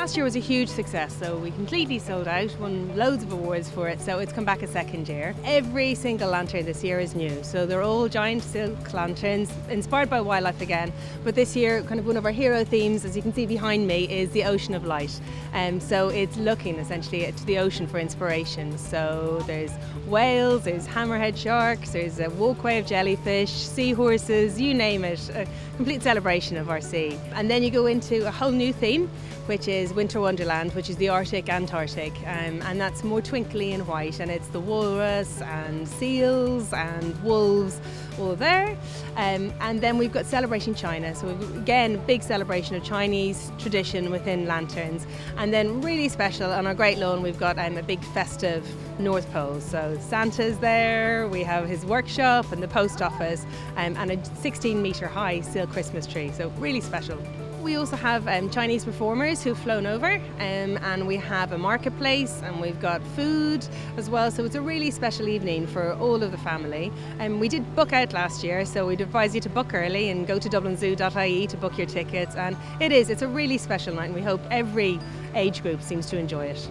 Last year was a huge success, so we completely sold out, won loads of awards for it, so it's come back a second year. Every single lantern this year is new, so they're all giant silk lanterns, inspired by wildlife again, but this year kind of one of our hero themes, as you can see behind me, is the ocean of light. So it's looking essentially to the ocean for inspiration. So there's whales, there's hammerhead sharks, there's a walkway of jellyfish, seahorses, you name it, a complete celebration of our sea. And then you go into a whole new theme, which is Winter Wonderland, which is the Arctic, Antarctic, and that's more twinkly and white, and it's the walrus and seals and wolves all there. And then we've got Celebration China, so again, big celebration of Chinese tradition within lanterns. And then really special on our Great Lawn, we've got a big festive North Pole. So Santa's there, we have his workshop and the post office, and a 16-metre high silk Christmas tree, so really special. We also have Chinese performers who've flown over, and we have a marketplace, and we've got food as well, so it's a really special evening for all of the family. We did book out last year, so we'd advise you to book early and go to dublinzoo.ie to book your tickets, and it's a really special night, and we hope every age group seems to enjoy it.